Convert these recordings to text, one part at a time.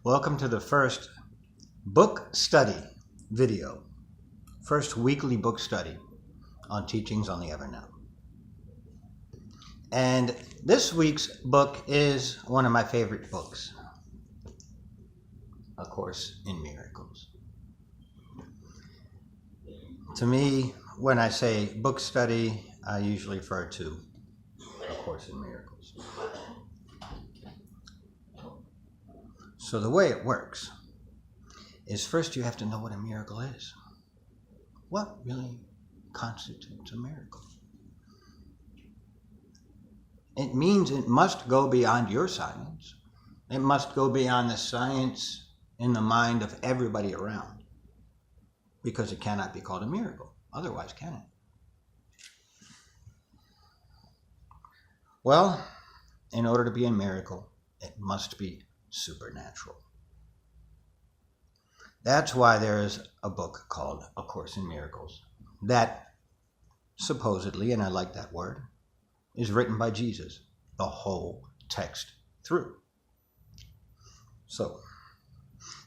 Welcome to the first book study video, first weekly book study on Teachings on the Evernow. And this week's book is one of my favorite books, A Course in Miracles. To me, when I say book study, I usually refer to A Course in Miracles. So the way it works is first you have to know what a miracle is. What really constitutes a miracle? It means it must go beyond your science. It must go beyond the science in the mind of everybody around, because it cannot be called a miracle. Otherwise, can it? Well, in order to be a miracle, it must be supernatural. That's why there is a book called A Course in Miracles that supposedly, and I like that word, is written by Jesus, the whole text through. So,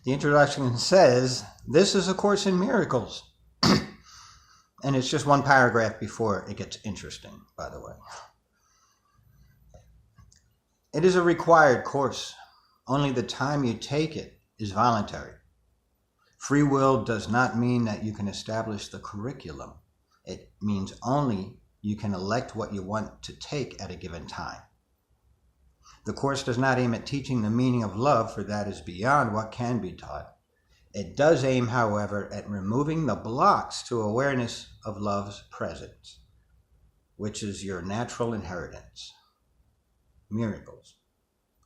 the introduction says, this is A Course in Miracles. And it's just one paragraph before it gets interesting, by the way. It is a required course. Only the time you take it is voluntary. Free will does not mean that you can establish the curriculum. It means only you can elect what you want to take at a given time. The course does not aim at teaching the meaning of love, for that is beyond what can be taught. It does aim, however, at removing the blocks to awareness of love's presence, which is your natural inheritance. Miracles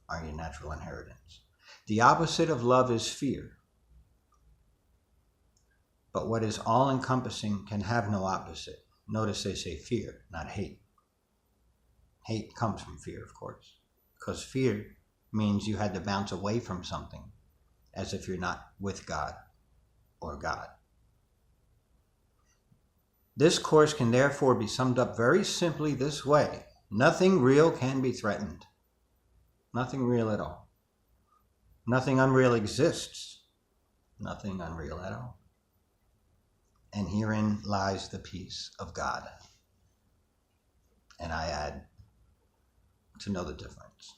are your natural inheritance. The opposite of love is fear. But what is all-encompassing can have no opposite. Notice they say fear, not hate. Hate comes from fear, of course, because fear means you had to bounce away from something, as if you're not with God or God. This course can therefore be summed up very simply this way. Nothing real can be threatened. Nothing real at all. Nothing unreal exists. Nothing unreal at all. And herein lies the peace of God. And I add, to know the difference.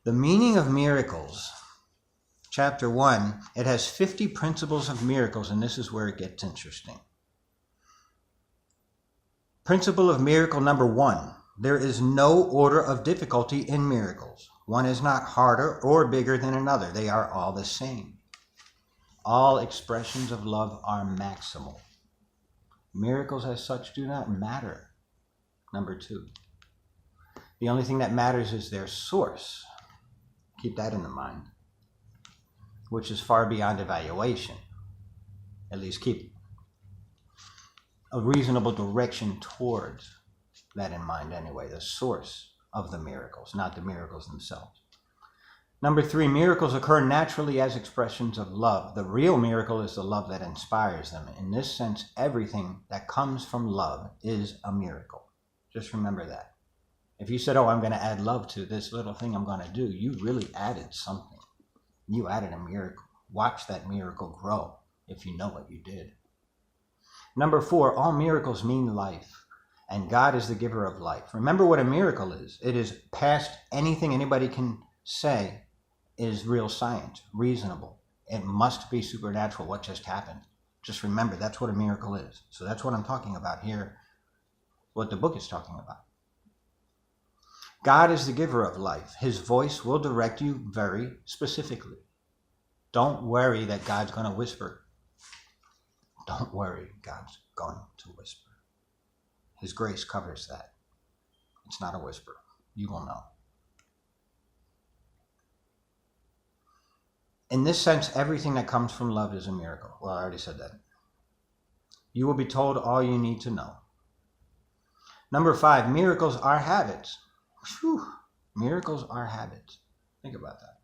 The meaning of miracles, chapter 1, it has 50 principles of miracles, and this is where it gets interesting. Principle of miracle number 1. There is no order of difficulty in miracles. One is not harder or bigger than another. They are all the same. All expressions of love are maximal. Miracles as such do not matter. Number 2. The only thing that matters is their source. Keep that in the mind. Which is far beyond evaluation. At least keep a reasonable direction towards that in mind anyway. The source of the miracles, not the miracles themselves. Number 3, miracles occur naturally as expressions of love. The real miracle is the love that inspires them. In this sense, everything that comes from love is a miracle. Just remember that. If you said, oh, I'm going to add love to this little thing I'm going to do, you really added something. You added a miracle. Watch that miracle grow if you know what you did. Number 4, all miracles mean life, and God is the giver of life. Remember what a miracle is. It is past anything anybody can say is real science, reasonable. It must be supernatural, what just happened. Just remember, that's what a miracle is. So that's what I'm talking about here, what the book is talking about. God is the giver of life. His voice will direct you very specifically. Don't worry that God's going to whisper. Don't worry, God's going to whisper. His grace covers that. It's not a whisper. You will know. In this sense, everything that comes from love is a miracle. Well, I already said that. You will be told all you need to know. Number 5, miracles are habits. Whew. Miracles are habits. Think about that.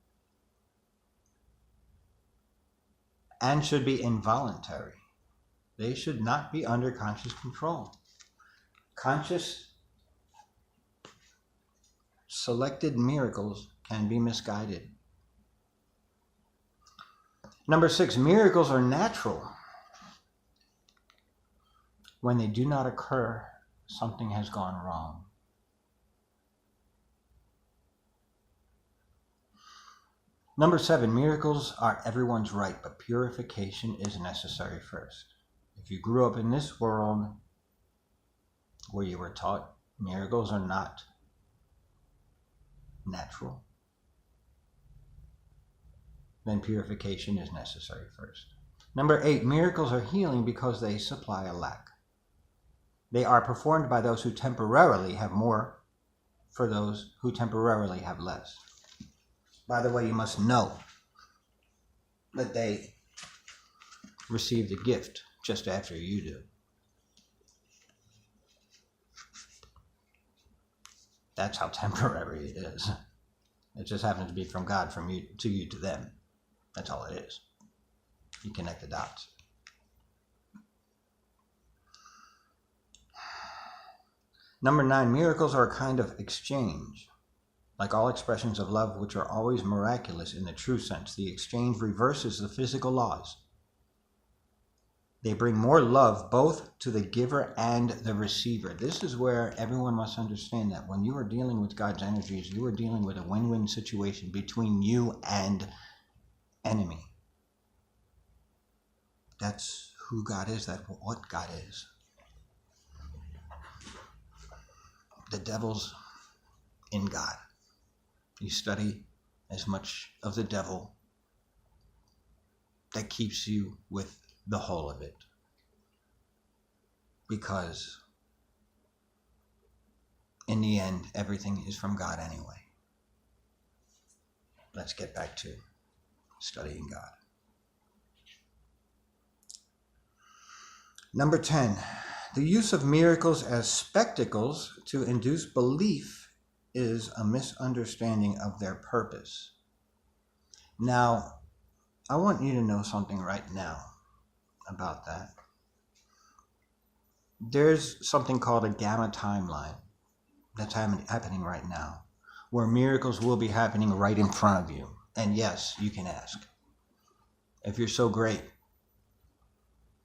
And should be involuntary. They should not be under conscious control. Conscious selected miracles can be misguided. Number 6, miracles are natural. When they do not occur, something has gone wrong. Number 7, miracles are everyone's right, but purification is necessary first. If you grew up in this world where you were taught miracles are not natural, then purification is necessary first. Number 8, miracles are healing because they supply a lack. They are performed by those who temporarily have more for those who temporarily have less. By the way, you must know that they receive the gift just after you do. That's how temporary it is. It just happens to be from God, from you to them. That's all it is. You connect the dots. Number 9, miracles are a kind of exchange. Like all expressions of love, which are always miraculous in the true sense, the exchange reverses the physical laws. They bring more love both to the giver and the receiver. This is where everyone must understand that when you are dealing with God's energies, you are dealing with a win-win situation between you and enemy. That's who God is, that's what God is. The devil's in God. You study as much of the devil that keeps you with the whole of it. Because in the end, everything is from God anyway. Let's get back to studying God. Number 10, the use of miracles as spectacles to induce belief is a misunderstanding of their purpose. Now, I want you to know something right now about that. There's something called a gamma timeline that's happening right now, where miracles will be happening right in front of you. And yes, you can ask, if you're so great,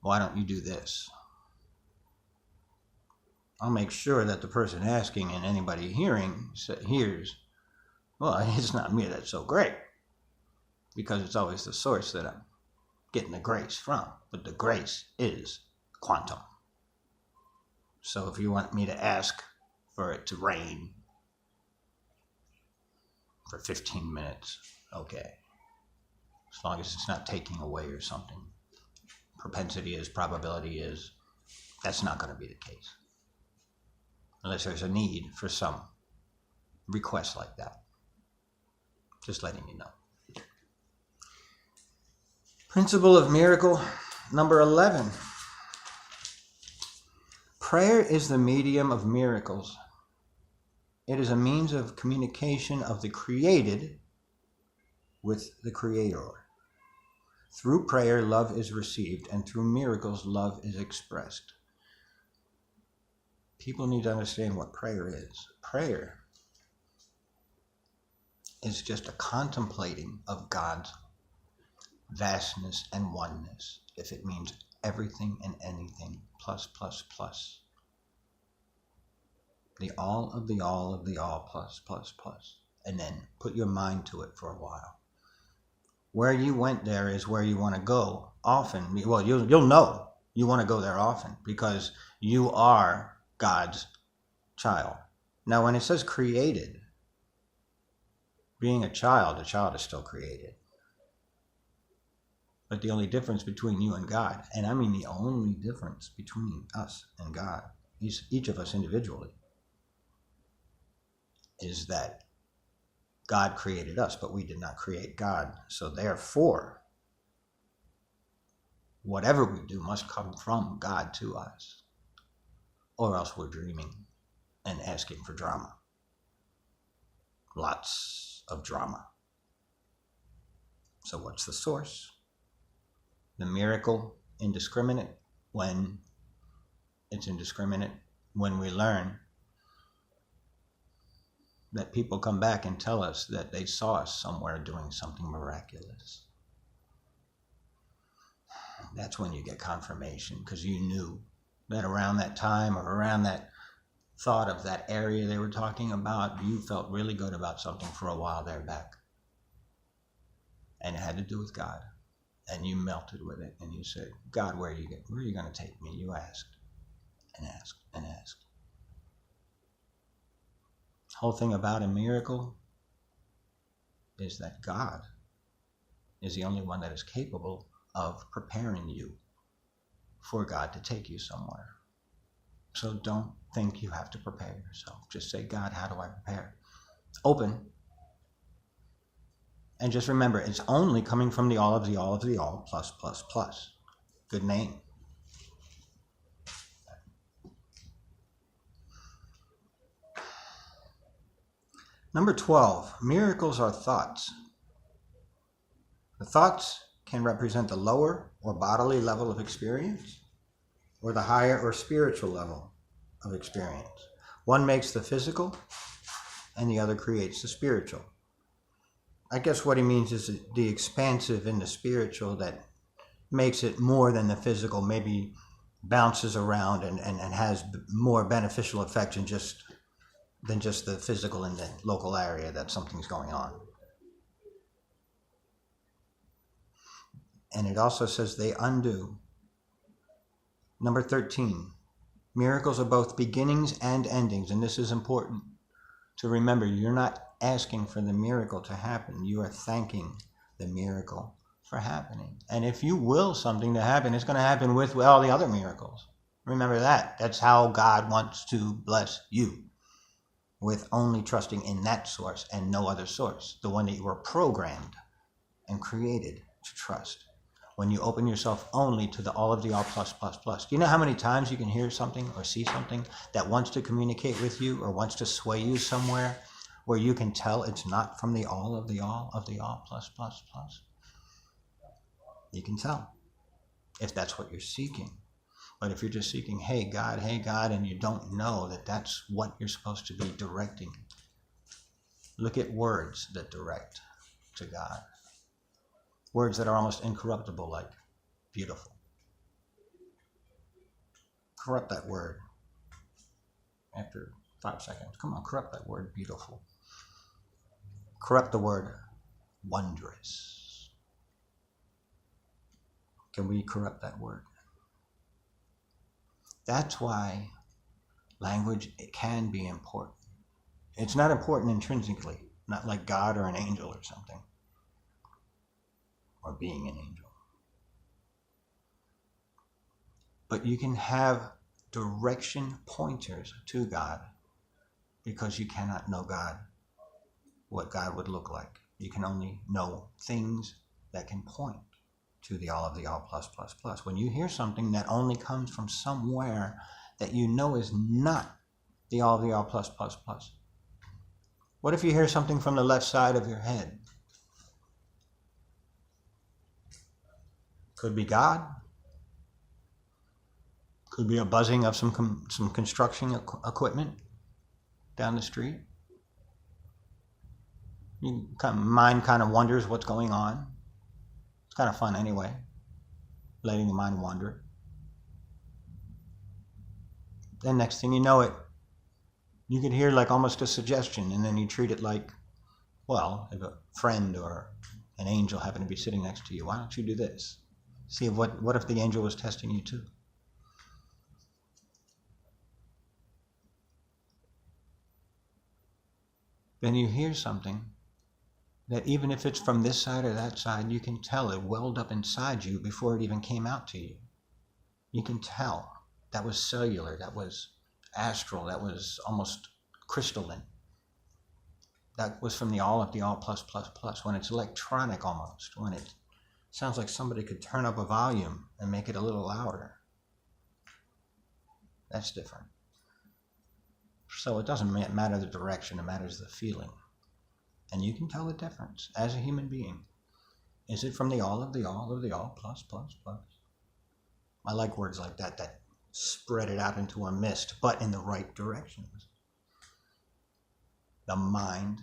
why don't you do this? I'll make sure that the person asking and anybody hearing hears, well, it's not me that's so great, because it's always the source that I'm getting the grace from. But the grace is quantum. So if you want me to ask for it to rain for 15 minutes, okay. As long as it's not taking away or something. Propensity is, probability is, that's not going to be the case. Unless there's a need for some request like that. Just letting you know. Principle of miracle number 11. Prayer is the medium of miracles. It is a means of communication of the created with the Creator. Through prayer, love is received, and through miracles, love is expressed. People need to understand what prayer is. Prayer is just a contemplating of God's vastness and oneness, if it means everything and anything, plus, plus, plus. The all of the all of the all, plus, plus, plus. And then put your mind to it for a while. Where you went there is where you want to go often. Well, you'll know you want to go there often because you are God's child. Now, when it says created, being a child is still created. But the only difference between you and God, and I mean the only difference between us and God, each of us individually, is that God created us, but we did not create God. So therefore, whatever we do must come from God to us, or else we're dreaming and asking for drama. Lots of drama. So what's the source? The miracle, indiscriminate when it's indiscriminate, when we learn that people come back and tell us that they saw us somewhere doing something miraculous. That's when you get confirmation, because you knew that around that time or around that thought of that area they were talking about, you felt really good about something for a while there back. And it had to do with God. And you melted with it and you said, God, where are you going to take me? You asked and asked and asked. The whole thing about a miracle is that God is the only one that is capable of preparing you for God to take you somewhere. So don't think you have to prepare yourself. Just say, God, how do I prepare? Open. And just remember, it's only coming from the all of the all of the all plus plus plus. Good name. Number 12, miracles are thoughts. The thoughts can represent the lower or bodily level of experience, or the higher or spiritual level of experience. One makes the physical, and the other creates the spiritual. I guess what he means is the expansive in the spiritual that makes it more than the physical, maybe bounces around and has more beneficial effect than just the physical in the local area that something's going on. And it also says they undo. Number 13, miracles are both beginnings and endings, and this is important to remember. You're not asking for the miracle to happen. You are thanking the miracle for happening. And if you will something to happen, it's going to happen with all the other miracles. Remember that. That's how God wants to bless you, with only trusting in that source and no other source, the one that you were programmed and created to trust. When you open yourself only to the all of the all plus plus plus. Do you know how many times you can hear something or see something that wants to communicate with you or wants to sway you somewhere where you can tell it's not from the all of the all plus plus plus? You can tell if that's what you're seeking. But if you're just seeking, hey God, and you don't know that that's what you're supposed to be directing, look at words that direct to God. Words that are almost incorruptible, like beautiful. Corrupt that word after 5 seconds. Come on, corrupt that word beautiful. Corrupt the word wondrous. Can we corrupt that word? That's why language, it can be important. It's not important intrinsically, not like God or an angel or something, or being an angel. But you can have direction pointers to God because you cannot know God, what God would look like. You can only know things that can point to the all of the all plus plus plus. When you hear something that only comes from somewhere that you know is not the all of the all plus plus plus. What if you hear something from the left side of your head? Could be God. Could be a buzzing of some construction equipment down the street. Your mind kind of wonders what's going on. It's kind of fun anyway, letting the mind wander. Then next thing you know it, you could hear like almost a suggestion, and then you treat it like, well, if a friend or an angel happened to be sitting next to you, why don't you do this? See what if the angel was testing you too? Then you hear something that even if it's from this side or that side, you can tell it welled up inside you before it even came out to you. You can tell that was cellular, that was astral, that was almost crystalline. That was from the all of the all plus plus plus, when it's electronic almost, when it sounds like somebody could turn up a volume and make it a little louder. That's different. So it doesn't matter the direction, it matters the feeling. And you can tell the difference as a human being. Is it from the all of the all plus plus plus? I like words like that spread it out into a mist, but in the right directions. The mind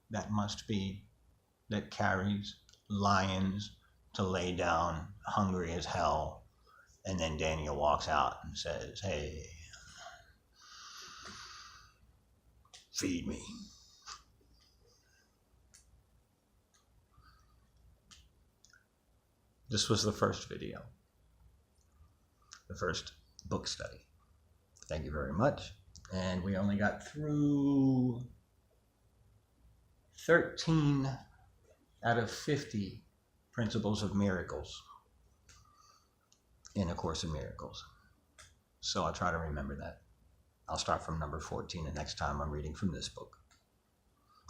that carries lions, to lay down hungry as hell, and then Daniel walks out and says, "Hey, feed me." This was the first video, the first book study. Thank you very much. And we only got through 13 out of 50 principles of miracles in A Course in Miracles. So I'll try to remember that. I'll start from number 14 the next time I'm reading from this book.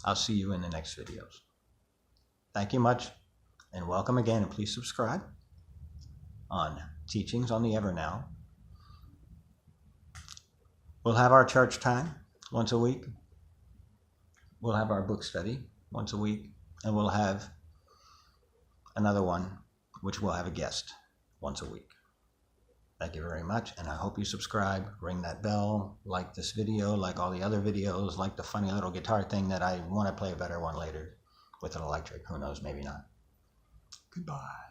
I'll see you in the next videos. Thank you much, and welcome again, and please subscribe on Teachings on the Evernow. We'll have our church time once a week. We'll have our book study once a week, and we'll have another one, which will have a guest once a week. Thank you very much, and I hope you subscribe, ring that bell, like this video, like all the other videos, like the funny little guitar thing that I want to play a better one later with an electric. Who knows, maybe not. Goodbye.